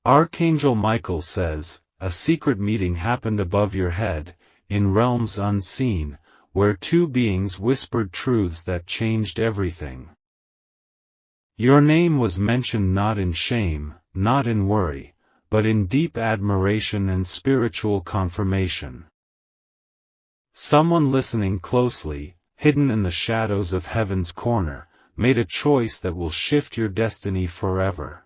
Archangel Michael says, a secret meeting happened above your head, in realms unseen, where two beings whispered truths that changed everything. Your name was mentioned not in shame, not in worry, but in deep admiration and spiritual confirmation. Someone listening closely, hidden in the shadows of heaven's corner, made a choice that will shift your destiny forever.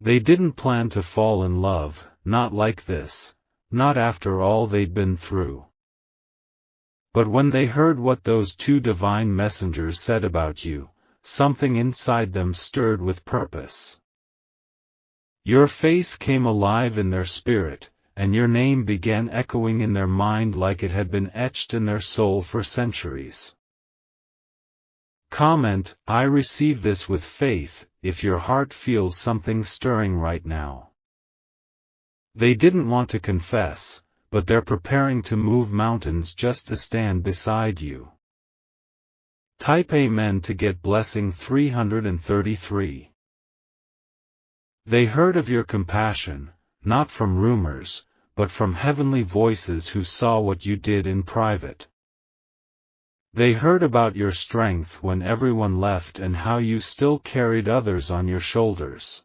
They didn't plan to fall in love, not like this, not after all they'd been through. But when they heard what those two divine messengers said about you, something inside them stirred with purpose. Your face came alive in their spirit, and your name began echoing in their mind like it had been etched in their soul for centuries. Comment, I receive this with faith, if your heart feels something stirring right now. They didn't want to confess, but they're preparing to move mountains just to stand beside you. Type Amen to get blessing 333. They heard of your compassion, not from rumors, but from heavenly voices who saw what you did in private. They heard about your strength when everyone left and how you still carried others on your shoulders.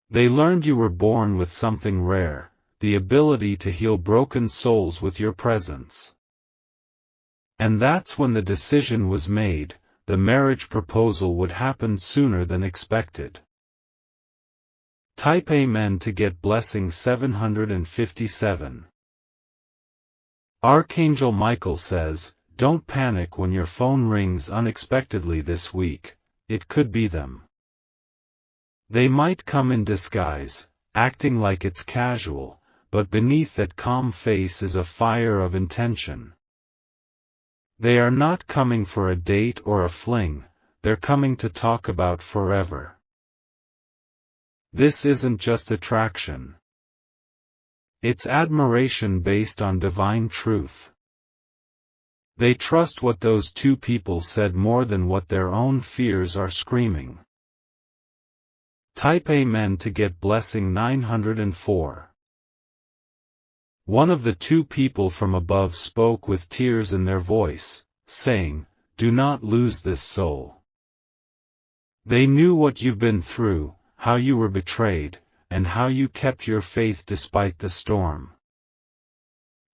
They learned you were born with something rare, the ability to heal broken souls with your presence. And that's when the decision was made, the marriage proposal would happen sooner than expected. Type Amen to get blessing 757. Archangel Michael says, don't panic when your phone rings unexpectedly this week, it could be them. They might come in disguise, acting like it's casual, but beneath that calm face is a fire of intention. They are not coming for a date or a fling, they're coming to talk about forever. This isn't just attraction. It's admiration based on divine truth. They trust what those two people said more than what their own fears are screaming. Type Amen to get blessing 904. One of the two people from above spoke with tears in their voice, saying, do not lose this soul. They knew what you've been through, how you were betrayed, and how you kept your faith despite the storm.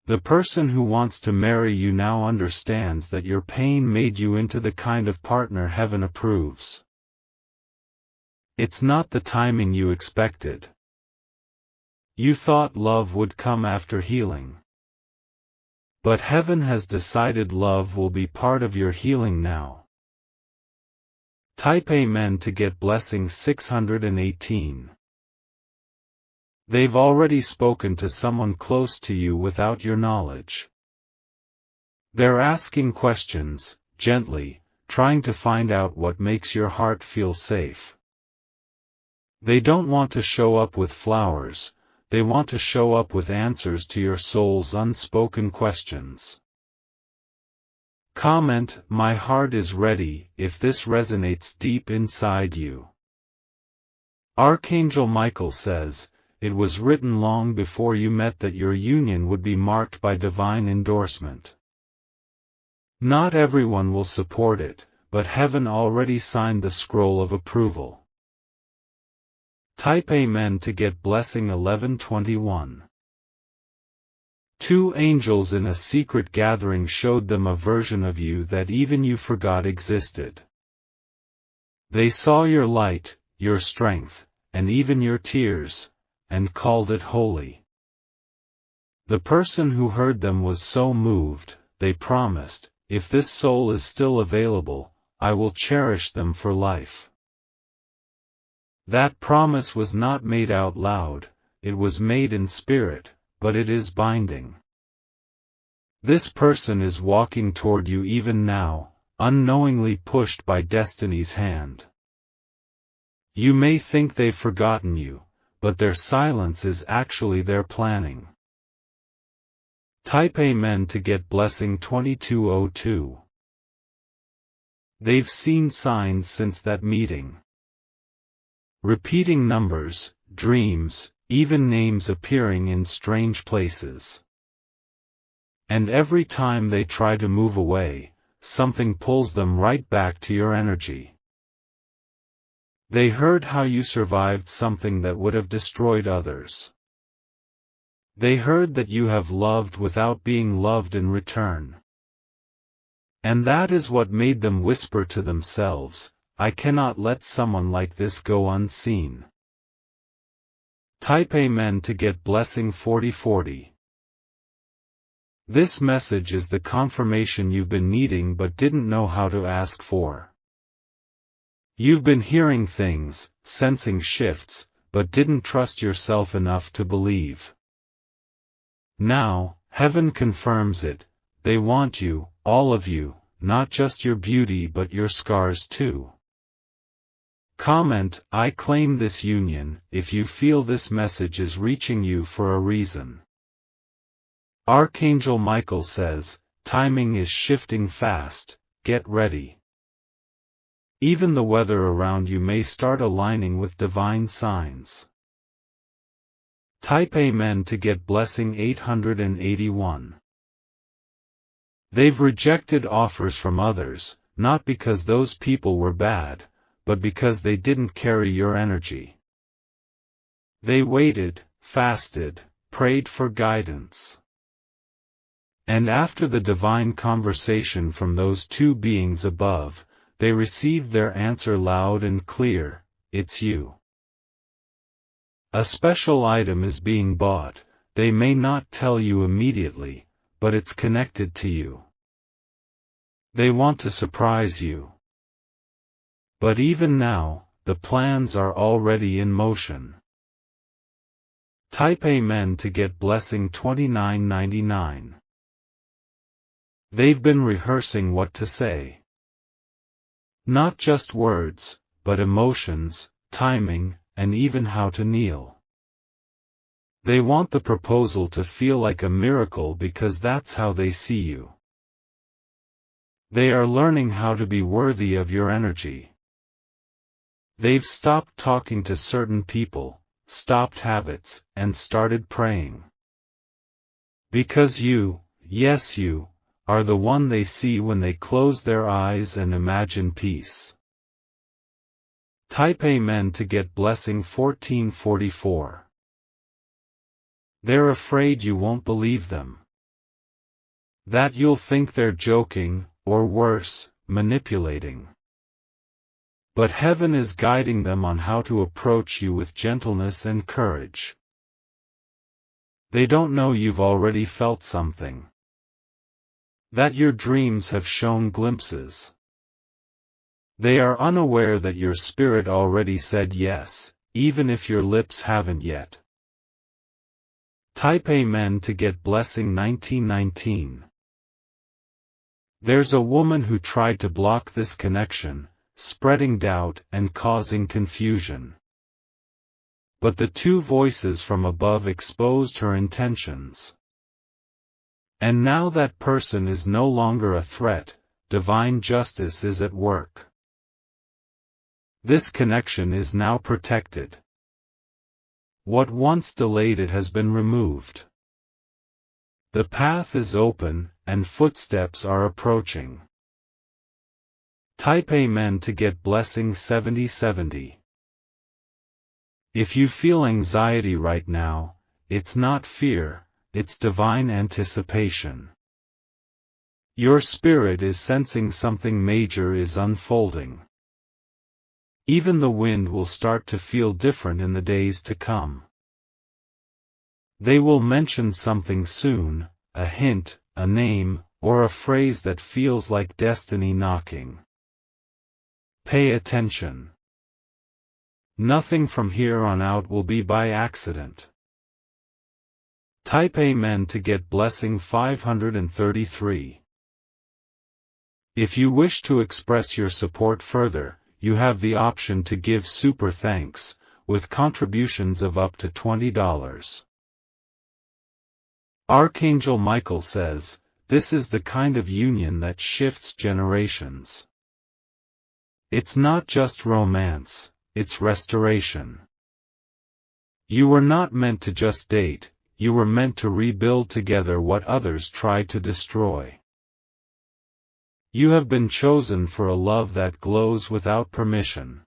The person who wants to marry you now understands that your pain made you into the kind of partner heaven approves. It's not the timing you expected. You thought love would come after healing. But heaven has decided love will be part of your healing now. Type Amen to get blessing 618. They've already spoken to someone close to you without your knowledge. They're asking questions, gently, trying to find out what makes your heart feel safe. They don't want to show up with flowers, they want to show up with answers to your soul's unspoken questions. Comment, my heart is ready, if this resonates deep inside you. Archangel Michael says, it was written long before you met that your union would be marked by divine endorsement. Not everyone will support it, but heaven already signed the scroll of approval. Type Amen to get blessing 1121. Two angels in a secret gathering showed them a version of you that even you forgot existed. They saw your light, your strength, and even your tears, and called it holy. The person who heard them was so moved, they promised, if this soul is still available, I will cherish them for life. That promise was not made out loud, it was made in spirit, but it is binding. This person is walking toward you even now, unknowingly pushed by destiny's hand. You may think they've forgotten you, but their silence is actually their planning. Type Amen to get blessing 2202. They've seen signs since that meeting. repeating numbers, dreams, even names appearing in strange places. And every time they try to move away, something pulls them right back to your energy. They heard how you survived something that would have destroyed others. They heard that you have loved without being loved in return. And that is what made them whisper to themselves, "I cannot let someone like this go unseen." Type Amen to get blessing 4040. This message is the confirmation you've been needing but didn't know how to ask for. You've been hearing things, sensing shifts, but didn't trust yourself enough to believe. Now, heaven confirms it. They want you, all of you, not just your beauty but your scars too. Comment, "I claim this union," if you feel this message is reaching you for a reason. Archangel Michael says, timing is shifting fast, get ready. Even the weather around you may start aligning with divine signs. Type Amen to get blessing 881. They've rejected offers from others, not because those people were bad, but because they didn't carry your energy. They waited, fasted, prayed for guidance. And after the divine conversation from those two beings above, they received their answer loud and clear, "It's you." A special item is being bought. They may not tell you immediately, but it's connected to you. They want to surprise you. But even now, the plans are already in motion. Type Amen to get blessing 2999. They've been rehearsing what to say. Not just words, but emotions, timing, and even how to kneel. They want the proposal to feel like a miracle because that's how they see you. They are learning how to be worthy of your energy. They've stopped talking to certain people, stopped habits, and started praying. Because you, yes you, are the one they see when they close their eyes and imagine peace. Type Amen to get blessing 1444. They're afraid you won't believe them. That you'll think they're joking, or worse, manipulating. But heaven is guiding them on how to approach you with gentleness and courage. They don't know you've already felt something. That your dreams have shown glimpses. They are unaware that your spirit already said yes, even if your lips haven't yet. Type Amen to get blessing 1919. There's a woman who tried to block this connection, spreading doubt and causing confusion. But the two voices from above exposed her intentions. And now that person is no longer a threat, divine justice is at work. This connection is now protected. What once delayed it has been removed. The path is open, and footsteps are approaching. Type Amen to get blessing 7070. If you feel anxiety right now, it's not fear, it's divine anticipation. Your spirit is sensing something major is unfolding. Even the wind will start to feel different in the days to come. They will mention something soon, a hint, a name, or a phrase that feels like destiny knocking. Pay attention. Nothing from here on out will be by accident. Type Amen to get blessing 533. If you wish to express your support further, you have the option to give super thanks, with contributions of up to $20. Archangel Michael says, this is the kind of union that shifts generations. It's not just romance, it's restoration. You were not meant to just date, you were meant to rebuild together what others tried to destroy. You have been chosen for a love that glows without permission.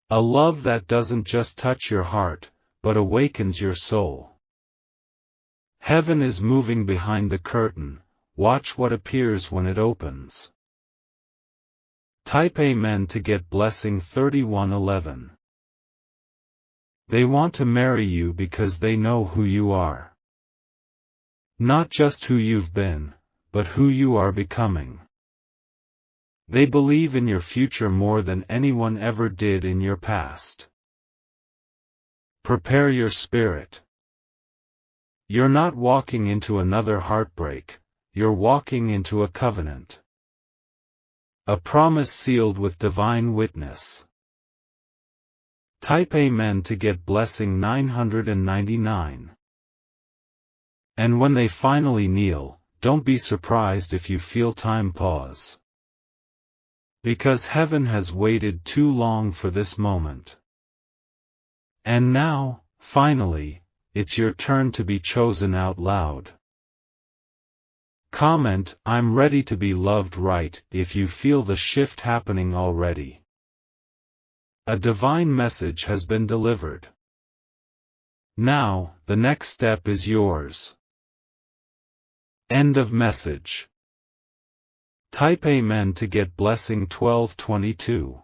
A love that doesn't just touch your heart, but awakens your soul. Heaven is moving behind the curtain, watch what appears when it opens. Type Amen to get blessing 3111. They want to marry you because they know who you are. Not just who you've been, but who you are becoming. They believe in your future more than anyone ever did in your past. Prepare your spirit. You're not walking into another heartbreak, you're walking into a covenant. A promise sealed with divine witness. Type Amen to get blessing 999. And when they finally kneel, don't be surprised if you feel time pause. Because heaven has waited too long for this moment. And now, finally, it's your turn to be chosen out loud. Comment, I'm ready to be loved right, if you feel the shift happening already. A divine message has been delivered. Now, the next step is yours. End of message. Type Amen to get blessing 1222.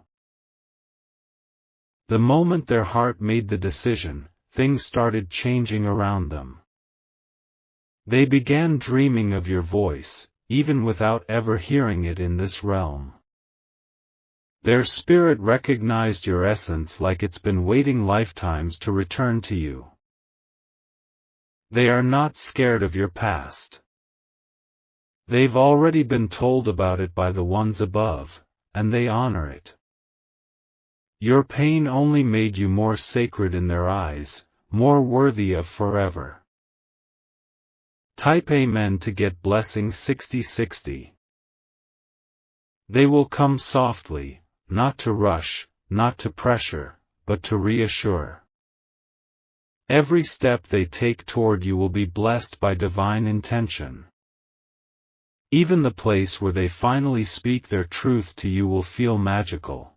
The moment their heart made the decision, things started changing around them. They began dreaming of your voice, even without ever hearing it in this realm. Their spirit recognized your essence like it's been waiting lifetimes to return to you. They are not scared of your past. They've already been told about it by the ones above, and they honor it. Your pain only made you more sacred in their eyes, more worthy of forever. Type Amen to get blessing 6060. They will come softly, not to rush, not to pressure, but to reassure. Every step they take toward you will be blessed by divine intention. Even the place where they finally speak their truth to you will feel magical.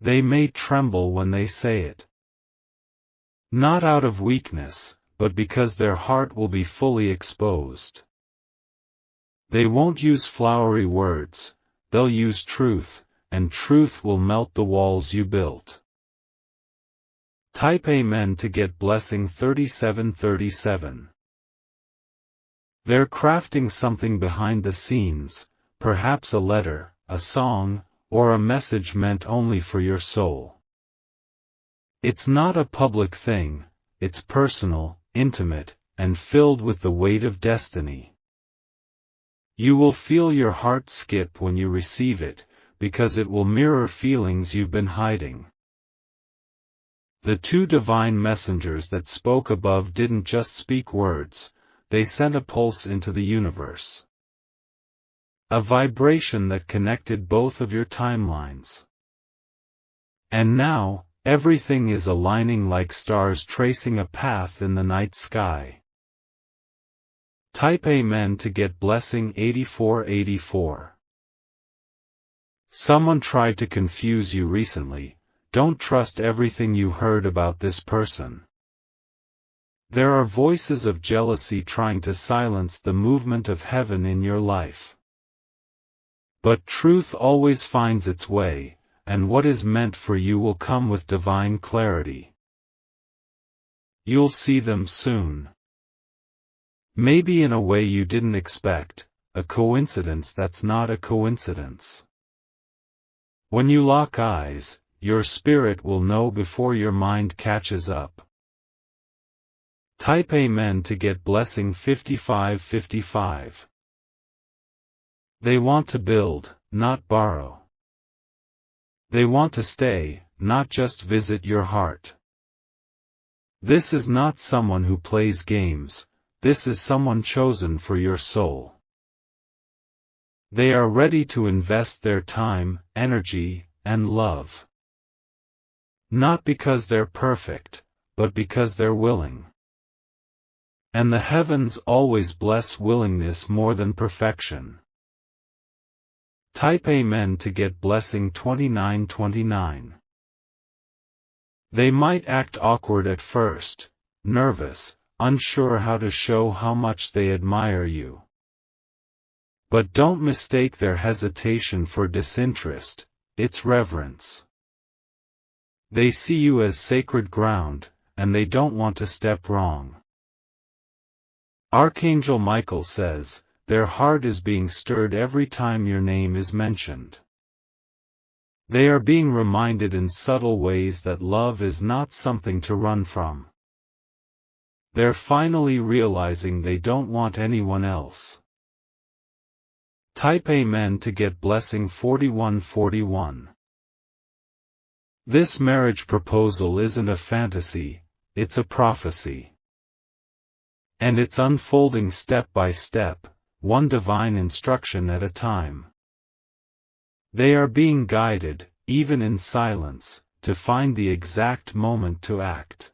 They may tremble when they say it. Not out of weakness, but because their heart will be fully exposed. They won't use flowery words, they'll use truth, and truth will melt the walls you built. Type Amen to get blessing 3737. They're crafting something behind the scenes, perhaps a letter, a song, or a message meant only for your soul. It's not a public thing, it's personal, intimate, and filled with the weight of destiny. You will feel your heart skip when you receive it, because it will mirror feelings you've been hiding. The two divine messengers that spoke above didn't just speak words, they sent a pulse into the universe. A vibration that connected both of your timelines. And now, everything is aligning like stars tracing a path in the night sky. Type Amen to get blessing 8484. Someone tried to confuse you recently. Don't trust everything you heard about this person. There are voices of jealousy trying to silence the movement of heaven in your life. But truth always finds its way, and what is meant for you will come with divine clarity. You'll see them soon. Maybe in a way you didn't expect, a coincidence that's not a coincidence. When you lock eyes, your spirit will know before your mind catches up. Type Amen to get blessing 5555. They want to build, not borrow. They want to stay, not just visit your heart. This is not someone who plays games, this is someone chosen for your soul. They are ready to invest their time, energy, and love. Not because they're perfect, but because they're willing. And the heavens always bless willingness more than perfection. Type Amen to get blessing 2929. They might act awkward at first, nervous, unsure how to show how much they admire you. But don't mistake their hesitation for disinterest, it's reverence. They see you as sacred ground, and they don't want to step wrong. Archangel Michael says, their heart is being stirred every time your name is mentioned. They are being reminded in subtle ways that love is not something to run from. They're finally realizing they don't want anyone else. Type Amen to get blessing 4141. This marriage proposal isn't a fantasy, it's a prophecy. And it's unfolding step by step, one divine instruction at a time. They are being guided, even in silence, to find the exact moment to act.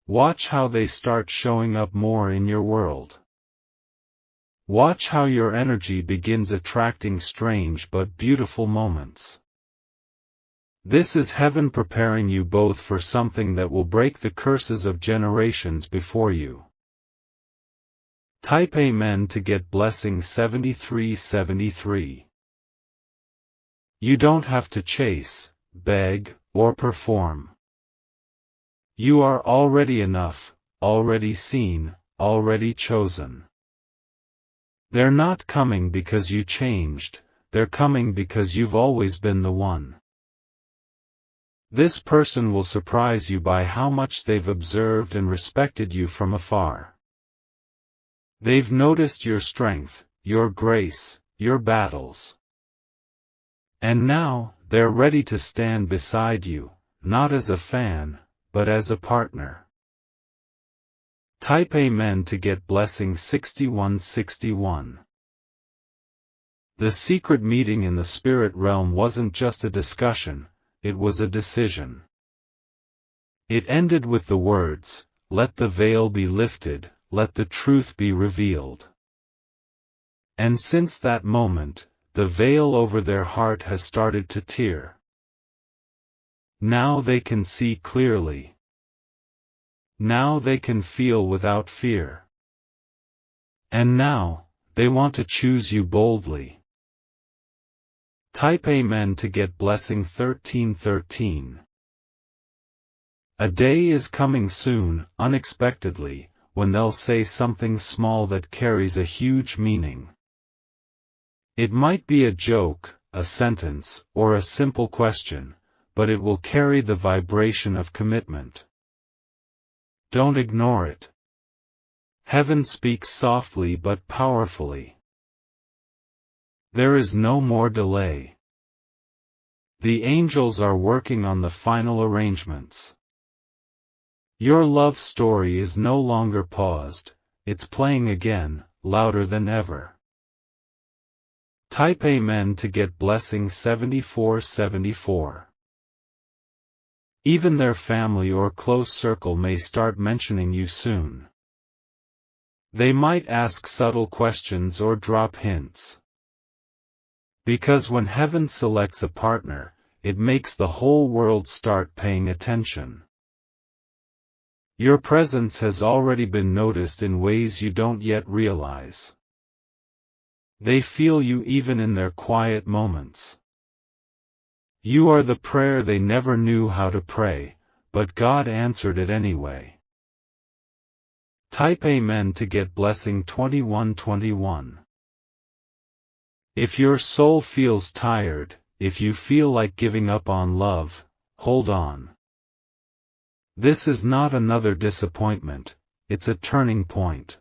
Watch how they start showing up more in your world. Watch how your energy begins attracting strange but beautiful moments. This is heaven preparing you both for something that will break the curses of generations before you. Type Amen to get blessing 7373. You don't have to chase, beg, or perform. You are already enough, already seen, already chosen. They're not coming because you changed, they're coming because you've always been the one. This person will surprise you by how much they've observed and respected you from afar. They've noticed your strength, your grace, your battles. And now, they're ready to stand beside you, not as a fan, but as a partner. Type Amen to get blessing 6161. The secret meeting in the spirit realm wasn't just a discussion, it was a decision. It ended with the words, "Let the veil be lifted, let the truth be revealed." And since that moment, the veil over their heart has started to tear. Now they can see clearly. Now they can feel without fear. And now, they want to choose you boldly. Type Amen to get blessing 1313. A day is coming soon, unexpectedly, when they'll say something small that carries a huge meaning. It might be a joke, a sentence, or a simple question, but it will carry the vibration of commitment. Don't ignore it. Heaven speaks softly but powerfully. There is no more delay. The angels are working on the final arrangements. Your love story is no longer paused, it's playing again, louder than ever. Type Amen to get blessing 7474. Even their family or close circle may start mentioning you soon. They might ask subtle questions or drop hints. Because when heaven selects a partner, it makes the whole world start paying attention. Your presence has already been noticed in ways you don't yet realize. They feel you even in their quiet moments. You are the prayer they never knew how to pray, but God answered it anyway. Type Amen to get blessing 2121. If your soul feels tired, if you feel like giving up on love, hold on. This is not another disappointment, it's a turning point.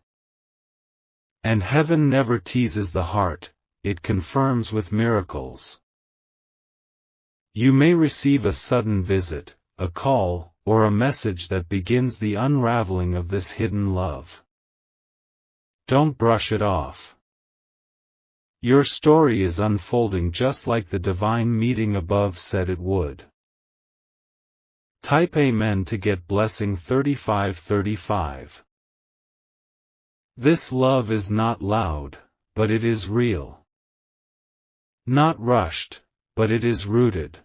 And heaven never teases the heart, it confirms with miracles. You may receive a sudden visit, a call, or a message that begins the unraveling of this hidden love. Don't brush it off. Your story is unfolding just like the divine meeting above said it would. Type Amen to get blessing 3535. This love is not loud, but it is real. Not rushed, but it is rooted.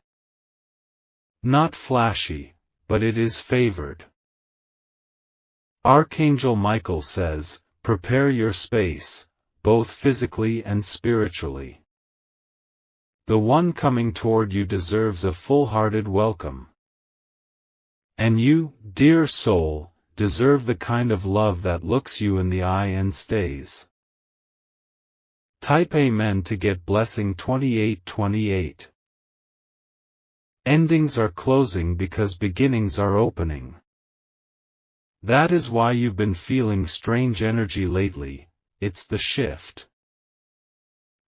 Not flashy, but it is favored. Archangel Michael says, prepare your space, both physically and spiritually. The one coming toward you deserves a full-hearted welcome. And you, dear soul, deserve the kind of love that looks you in the eye and stays. Type Amen to get blessing 2828. Endings are closing because beginnings are opening. That is why you've been feeling strange energy lately, it's the shift.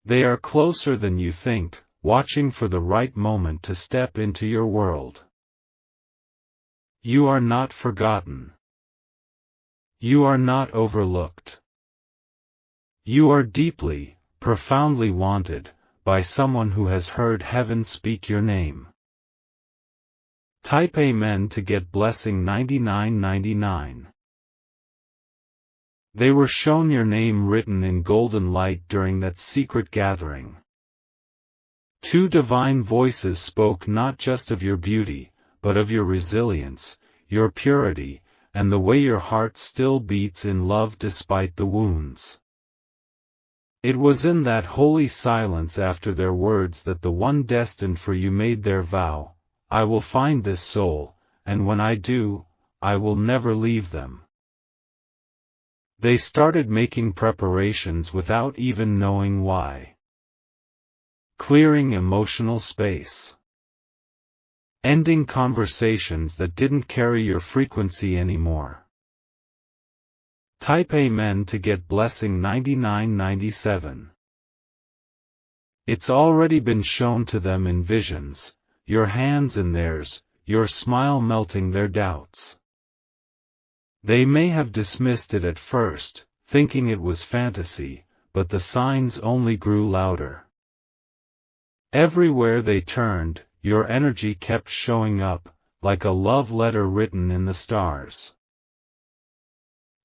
They are closer than you think, watching for the right moment to step into your world. You are not forgotten. You are not overlooked. You are deeply, profoundly wanted, by someone who has heard heaven speak your name. Type Amen to get blessing 9999. They were shown your name written in golden light during that secret gathering. Two divine voices spoke not just of your beauty, but of your resilience, your purity, and the way your heart still beats in love despite the wounds. It was in that holy silence after their words that the one destined for you made their vow, I will find this soul, and when I do, I will never leave them. They started making preparations without even knowing why. Clearing emotional space. Ending conversations that didn't carry your frequency anymore. Type Amen to get blessing 9997. It's already been shown to them in visions, your hands in theirs, your smile melting their doubts. They may have dismissed it at first, thinking it was fantasy, but the signs only grew louder. Everywhere they turned, your energy kept showing up, like a love letter written in the stars.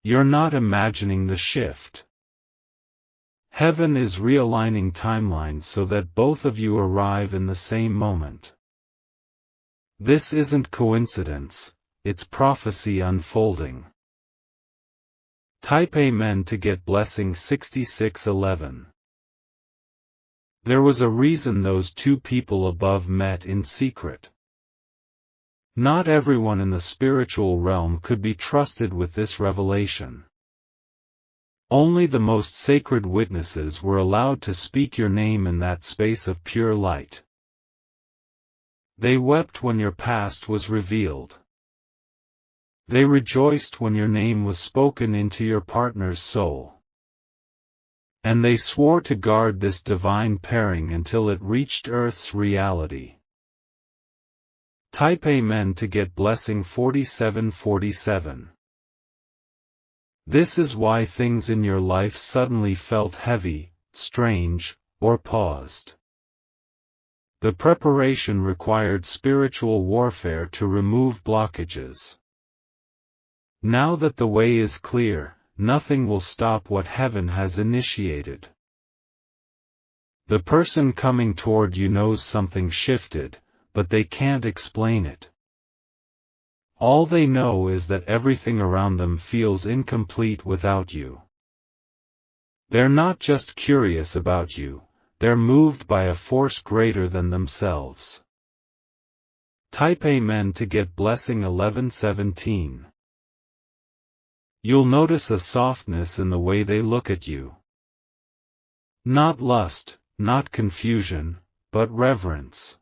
You're not imagining the shift. Heaven is realigning timelines so that both of you arrive in the same moment. This isn't coincidence, it's prophecy unfolding. Type Amen to get blessing 6611. There was a reason those two people above met in secret. Not everyone in the spiritual realm could be trusted with this revelation. Only the most sacred witnesses were allowed to speak your name in that space of pure light. They wept when your past was revealed. They rejoiced when your name was spoken into your partner's soul. And they swore to guard this divine pairing until it reached Earth's reality. Type Amen to get blessing 4747. This is why things in your life suddenly felt heavy, strange, or paused. The preparation required spiritual warfare to remove blockages. Now that the way is clear, nothing will stop what heaven has initiated. The person coming toward you knows something shifted, but they can't explain it. All they know is that everything around them feels incomplete without you. They're not just curious about you, they're moved by a force greater than themselves. Type Amen to get blessing 1117. You'll notice a softness in the way they look at you. Not lust, not confusion, but reverence.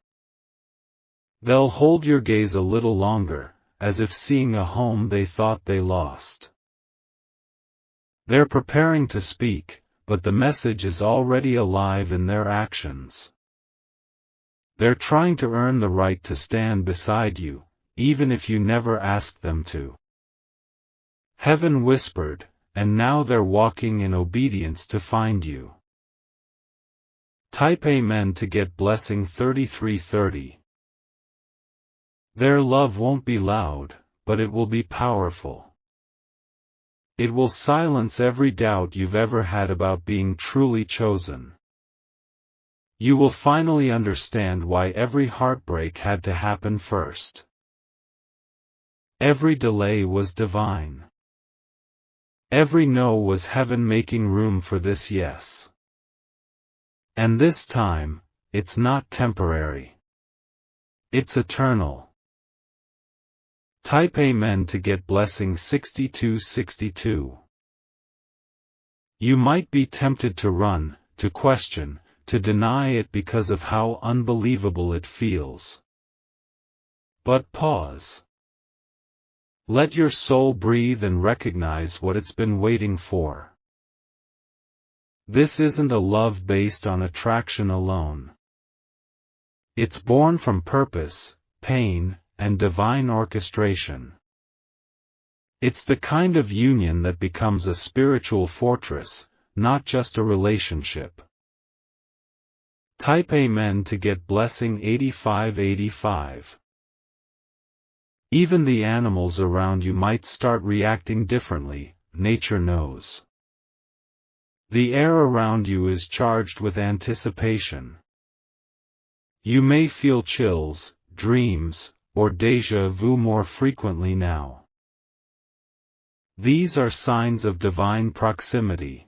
They'll hold your gaze a little longer, as if seeing a home they thought they lost. They're preparing to speak, but the message is already alive in their actions. They're trying to earn the right to stand beside you, even if you never asked them to. Heaven whispered, and now they're walking in obedience to find you. Type Amen to get blessing 3330. Their love won't be loud, but it will be powerful. It will silence every doubt you've ever had about being truly chosen. You will finally understand why every heartbreak had to happen first. Every delay was divine. Every no was heaven making room for this yes. And this time, it's not temporary. It's eternal. Type Amen to get blessing 6262. You might be tempted to run, to question, to deny it because of how unbelievable it feels. But pause. Let your soul breathe and recognize what it's been waiting for. This isn't a love based on attraction alone. It's born from purpose, pain, and divine orchestration. It's the kind of union that becomes a spiritual fortress, not just a relationship. Type Amen to get blessing 8585. Even the animals around you might start reacting differently, nature knows. The air around you is charged with anticipation. You may feel chills, dreams, or déjà vu more frequently now. These are signs of divine proximity.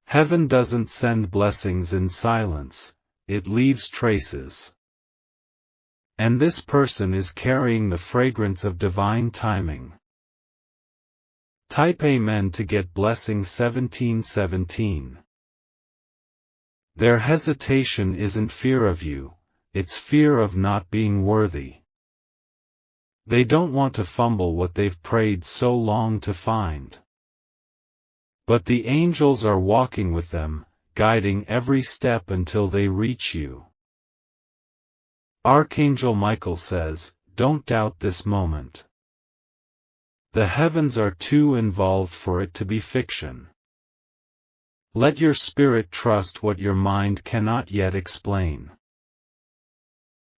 Heaven doesn't send blessings in silence, it leaves traces. And this person is carrying the fragrance of divine timing. Type Amen to get blessing 1717. Their hesitation isn't fear of you, it's fear of not being worthy. They don't want to fumble what they've prayed so long to find. But the angels are walking with them, guiding every step until they reach you. Archangel Michael says, don't doubt this moment. The heavens are too involved for it to be fiction. Let your spirit trust what your mind cannot yet explain.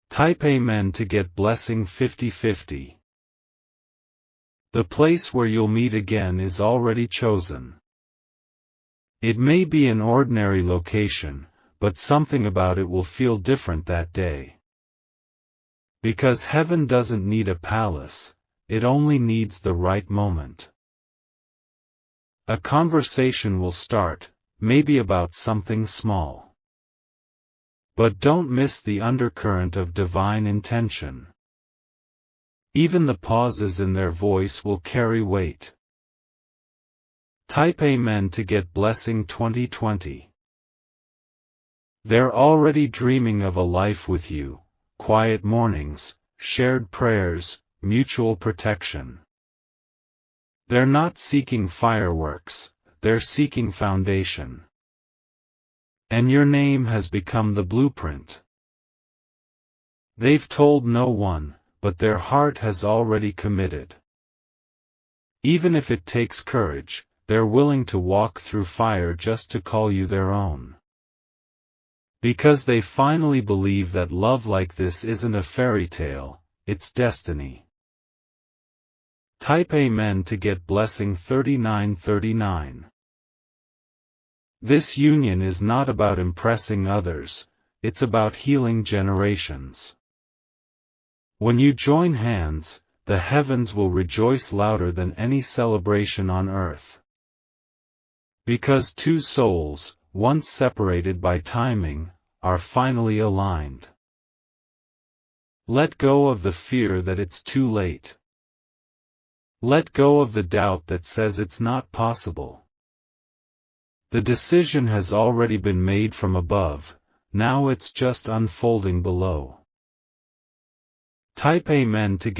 Type Amen to get blessing 5050. The place where you'll meet again is already chosen. It may be an ordinary location, but something about it will feel different that day. Because heaven doesn't need a palace, it only needs the right moment. A conversation will start, maybe about something small. But don't miss the undercurrent of divine intention. Even the pauses in their voice will carry weight. Type Amen to get blessing 2020. They're already dreaming of a life with you, quiet mornings, shared prayers, mutual protection. They're not seeking fireworks, they're seeking foundation. And your name has become the blueprint. They've told no one, but their heart has already committed. Even if it takes courage, they're willing to walk through fire just to call you their own. Because they finally believe that love like this isn't a fairy tale, it's destiny. Type Amen to get blessing 3939. This union is not about impressing others, it's about healing generations. When you join hands, the heavens will rejoice louder than any celebration on earth. Because two souls, once separated by timing, are finally aligned. Let go of the fear that it's too late. Let go of the doubt that says it's not possible. The decision has already been made from above, now it's just unfolding below. Type Amen to get